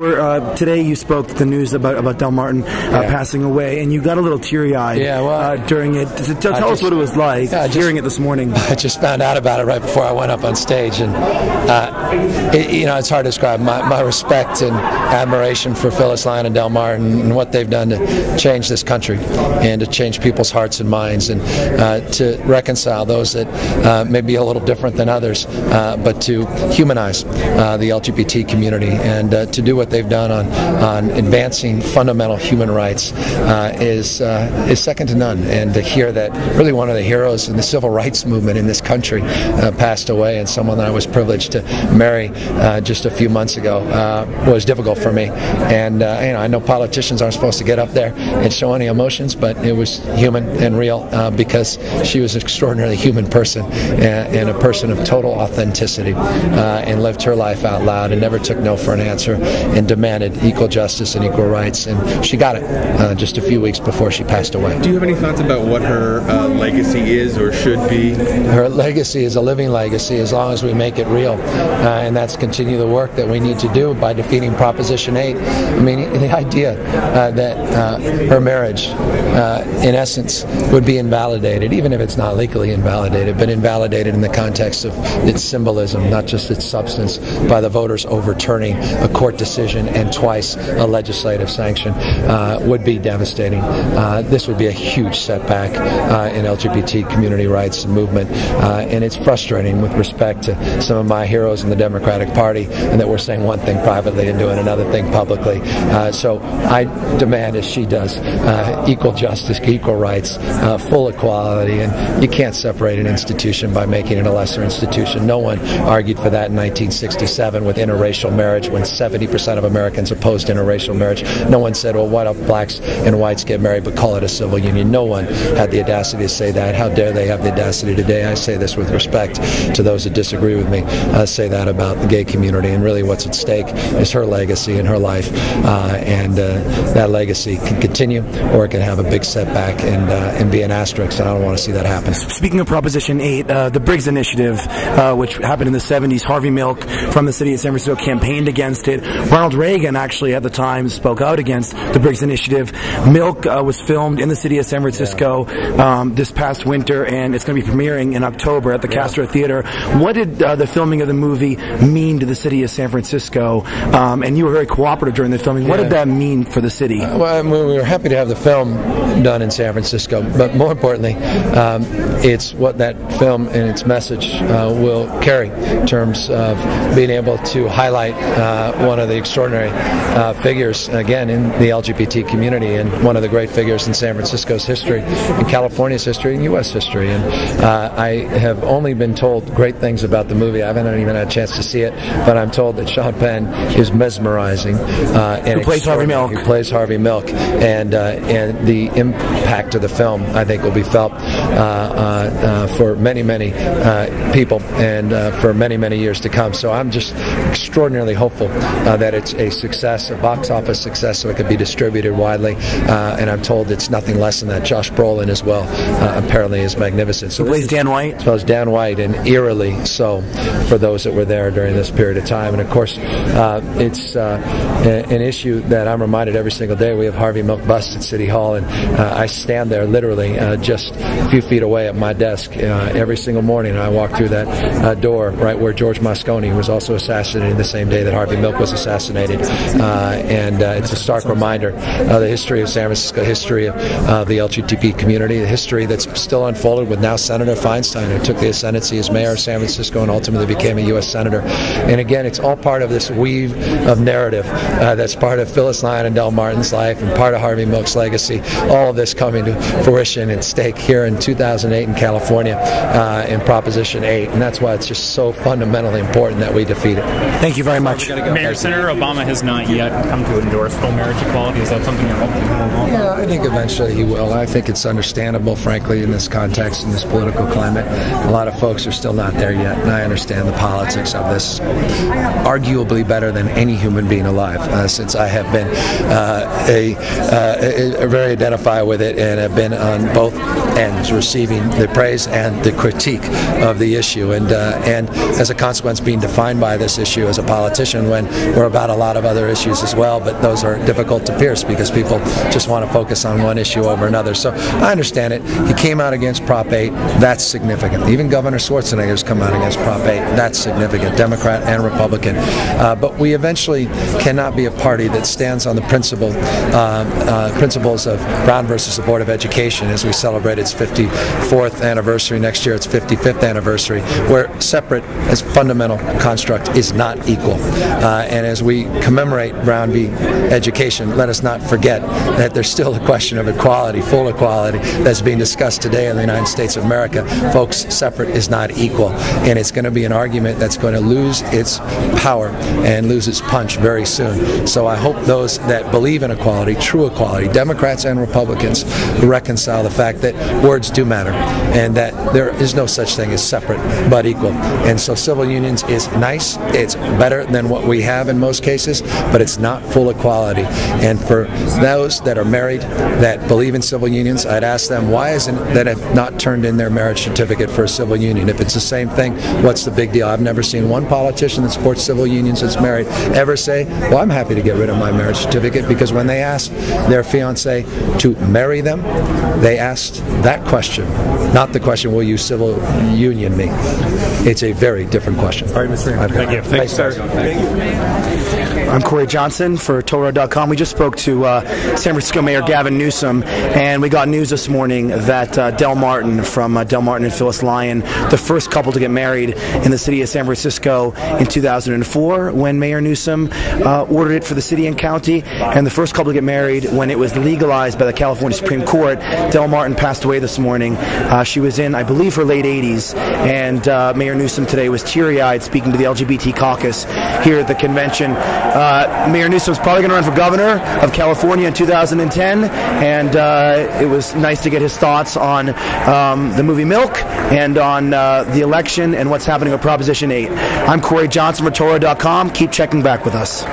Today you spoke the news about Del Martin passing away, and you got a little teary-eyed during it. Tell us what it was like hearing it this morning. I just found out about it right before I went up on stage, and it's hard to describe my respect and admiration for Phyllis Lyon and Del Martin and what they've done to change this country and to change people's hearts and minds, and to reconcile those that may be a little different than others, but to humanize the LGBT community, and to do what they've done on advancing fundamental human rights is second to none. And to hear that really one of the heroes in the civil rights movement in this country passed away, and someone that I was privileged to marry just a few months ago was difficult for me. And I know politicians aren't supposed to get up there and show any emotions, but it was human and real because she was an extraordinarily human person and a person of total authenticity, and lived her life out loud and never took no for an answer, and demanded equal justice and equal rights, and she got it just a few weeks before she passed away. Do you have any thoughts about what her legacy is or should be? Her legacy is a living legacy as long as we make it real, and that's continue the work that we need to do by defeating Proposition 8. I mean, the idea that her marriage, in essence, would be invalidated, even if it's not legally invalidated, but invalidated in the context of its symbolism, not just its substance, by the voters overturning a court decision and twice a legislative sanction, would be devastating. This would be a huge setback in LGBT community rights movement, and it's frustrating with respect to some of my heroes in the Democratic Party, and that we're saying one thing privately and doing another thing publicly. So I demand, as she does, equal justice, equal rights, full equality, and you can't separate an institution by making it a lesser institution. No one argued for that in 1967 with interracial marriage, when 70% of Americans opposed interracial marriage. No one said, well, why don't blacks and whites get married but call it a civil union? No one had the audacity to say that. How dare they have the audacity today? I say this with respect to those that disagree with me. I say that about the gay community, and really what's at stake is her legacy and her life, and that legacy can continue, or it can have a big setback and be an asterisk, and I don't want to see that happen. Speaking of Proposition 8, the Briggs Initiative, which happened in the 70s, Harvey Milk from the city of San Francisco campaigned against it. Ronald Reagan actually at the time spoke out against the Briggs Initiative. Milk was filmed in the city of San Francisco this past winter, and it's going to be premiering in October at the Castro Theater. What did the filming of the movie mean to the city of San Francisco? And you were very cooperative during the filming. What did that mean for the city? Well, we were happy to have the film done in San Francisco, but more importantly, it's what that film and its message will carry in terms of being able to highlight one of the extraordinary figures, again, in the LGBT community, and one of the great figures in San Francisco's history, in California's history, and U.S. history. And I have only been told great things about the movie. I haven't even had a chance to see it, but I'm told that Sean Penn is mesmerizing. Who plays Harvey Milk. He plays Harvey Milk, and the impact of the film, I think, will be felt for many, many people, and for many, many years to come. So I'm just extraordinarily hopeful that it's a success, a box office success, so it could be distributed widely. And I'm told it's nothing less than that. Josh Brolin as well apparently is magnificent. So plays Dan White. As well as Dan White, and eerily so for those that were there during this period of time. And of course, it's an issue that I'm reminded every single day. We have Harvey Milk bust at City Hall, and I stand there literally just a few feet away at my desk every single morning. I walk through that door right where George Moscone was also assassinated the same day that Harvey Milk was assassinated, and it's a stark reminder of the history of San Francisco, history of the LGBT community, the history that's still unfolded with now Senator Feinstein, who took the ascendancy as mayor of San Francisco and ultimately became a U.S. Senator. And again, it's all part of this weave of narrative that's part of Phyllis Lyon and Del Martin's life and part of Harvey Milk's legacy. All of this coming to fruition at stake here in 2008 in California in Proposition 8, and that's why it's just so fundamentally important that we defeat it. Thank you very much. Mayor, Senator Obama has not yet come to endorse full marriage equality. Is that something you're hoping to move on? Yeah, I think eventually he will. I think it's understandable, frankly, in this context, in this political climate. A lot of folks are still not there yet, and I understand the politics of this arguably better than any human being alive, since I have been very identified with it and have been on both ends, receiving the praise and the critique of the issue, and as a consequence being defined by this issue as a politician when we're about a lot of other issues as well, but those are difficult to pierce because people just want to focus on one issue over another. So I understand it. He came out against Prop 8. That's significant. Even Governor Schwarzenegger's come out against Prop 8. That's significant, Democrat and Republican. But we eventually cannot be a party that stands on the principles of Brown versus the Board of Education as we celebrate its 54th anniversary next year, its 55th anniversary, where separate as fundamental construct is not equal. And as we commemorate Brown v. Education, let us not forget that there's still a question of equality, full equality, that's being discussed today in the United States of America. Folks, separate is not equal. And it's going to be an argument that's going to lose its power and lose its punch very soon. So I hope those that believe in equality, true equality, Democrats and Republicans, reconcile the fact that words do matter and that there is no such thing as separate but equal. And so civil unions is nice. It's better than what we have in most cases, but it's not full equality. And for those that are married that believe in civil unions, I'd ask them, why isn't it that have not turned in their marriage certificate for a civil union? If it's the same thing, what's the big deal? I've never seen one politician that supports civil unions that's married ever say, well, I'm happy to get rid of my marriage certificate, because when they asked their fiancé to marry them, they asked that question, not the question, will you civil union me? It's a very different question. All right, Mr. Mayor. Thank you. Thanks, sir. I'm Corey Johnson for Towleroad.com. We just spoke to San Francisco Mayor Gavin Newsom, and we got news this morning that Del Martin from Del Martin and Phyllis Lyon, the first couple to get married in the city of San Francisco in 2004 when Mayor Newsom ordered it for the city and county, and the first couple to get married when it was legalized by the California Supreme Court. Del Martin passed away this morning. She was in, I believe, her late 80s, and Mayor Newsom today was teary-eyed speaking to the LGBT caucus here at the convention. Mayor Newsom's probably going to run for governor of California in 2010, and it was nice to get his thoughts on the movie Milk and on the election and what's happening with Proposition 8. I'm Corey Johnson for Towleroad.com. Keep checking back with us.